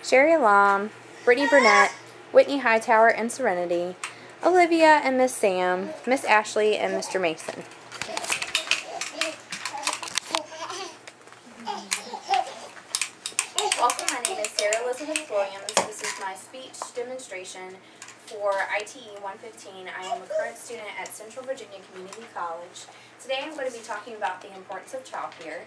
Sherry Alam, Brittany Burnett, Whitney Hightower and Serenity, Olivia and Miss Sam, Miss Ashley and Mr. Mason. Welcome, my name is Sarah Elizabeth Williams. This is my speech demonstration for ITE 115. I am a current student at Central Virginia Community College. Today I'm going to be talking about the importance of child care.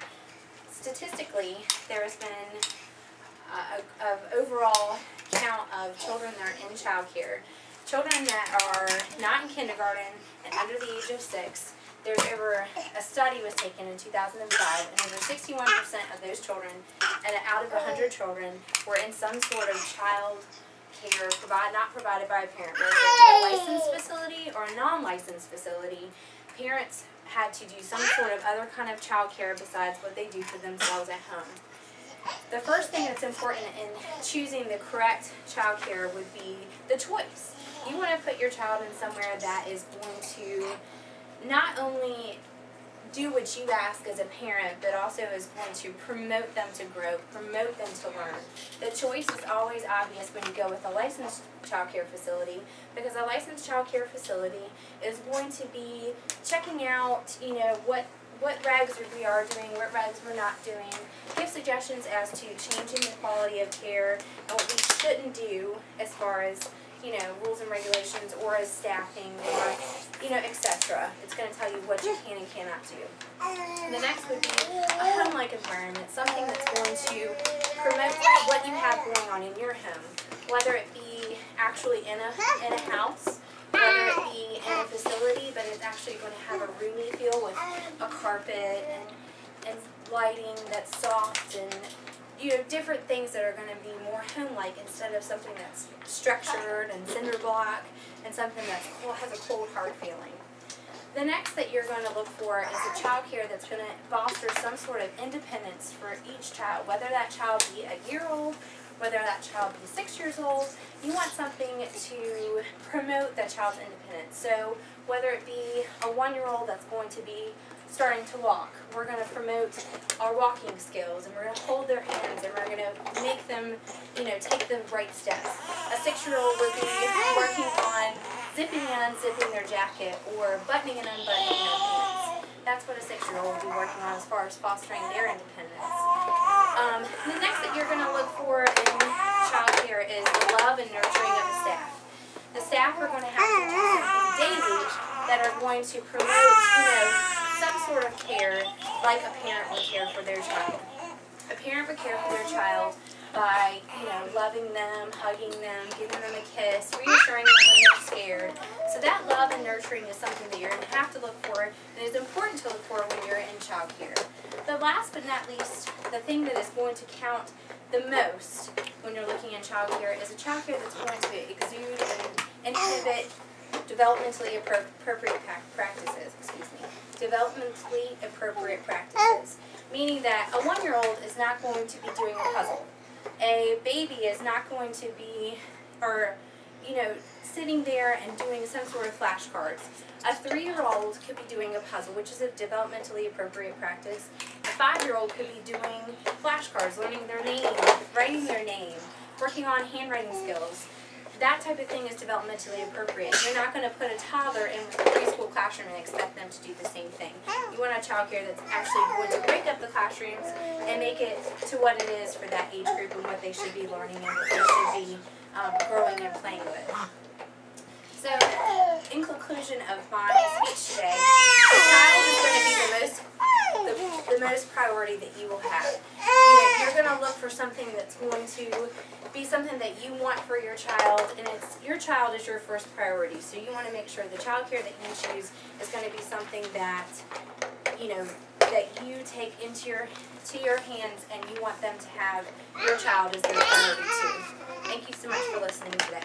Statistically, there has been an overall count of children that are in child care. Children that are not in kindergarten and under the age of 6, there's a study was taken in 2005, and over 61% of those children, and out of 100 children, were in some sort of child care not provided by a parent, whether it's a licensed facility or a non-licensed facility. Parents had to do some sort of other kind of child care besides what they do for themselves at home. The first thing that's important in choosing the correct child care would be the choice. You want to put your child in somewhere that is going to not only do what you ask as a parent, but also is going to promote them to grow, promote them to learn. The choice is always obvious when you go with a licensed child care facility, because a licensed child care facility is going to be checking out, what rags we are doing, what rags we're not doing, give suggestions as to changing the quality of care and what we shouldn't do as far as rules and regulations, or as staffing, or etc. It's going to tell you what you can and cannot do. The next would be a home-like environment, something that's going to promote what you have going on in your home, whether it be actually in a house, whether it be in a facility, but it's actually going to have a roomy feel with a carpet and lighting that's soft, and different things that are going to be more home-like instead of something that's structured and cinder block and something that has a cold, hard feeling. The next that you're going to look for is a child care that's going to foster some sort of independence for each child, whether that child be a year old, whether that child be 6 years old. You want something to promote that child's independence. So whether it be a 1-year-old that's going to be starting to walk, we're going to promote our walking skills, and we're going to hold their hands, and we're going to make them, take the right steps. A 6-year-old would be working on zipping and unzipping their jacket, or buttoning and unbuttoning their pants. That's what a 6-year-old would be working on as far as fostering their independence. The next that you're going to look for in child care is the love and nurturing of the staff. The staff are going to have to do something daily that are going to promote, some sort of care like a parent would care for their child. A parent would care for their child by, loving them, hugging them, giving them a kiss, reassuring them when they're scared. So that love and nurturing is something that you're going to have to look for, and it's important to look for when you're in child care. The last but not least, the thing that is going to count the most when you're looking in child care is a child care that's going to exude and inhibit developmentally appropriate practices. Developmentally appropriate practices, meaning that a 1-year-old is not going to be doing a puzzle. A baby is not going to be, sitting there and doing some sort of flashcards. A 3-year-old could be doing a puzzle, which is a developmentally appropriate practice. A 5-year-old could be doing flashcards, learning their name, writing their name, working on handwriting skills. That type of thing is developmentally appropriate. You're not going to put a toddler in a preschool classroom and expect them to do the same thing. You want a child care that's actually going to break up the classrooms and make it to what it is for that age group and what they should be learning and what they should be growing and playing with. So, in conclusion of my speech today, the child is going to be the most priority that you will have. You're going to look for something that's going to be something that you want for your child, and your child is your first priority. So you want to make sure the child care that you choose is going to be something that that you take into your hands, and you want them to have your child as their priority too. Thank you so much for listening today.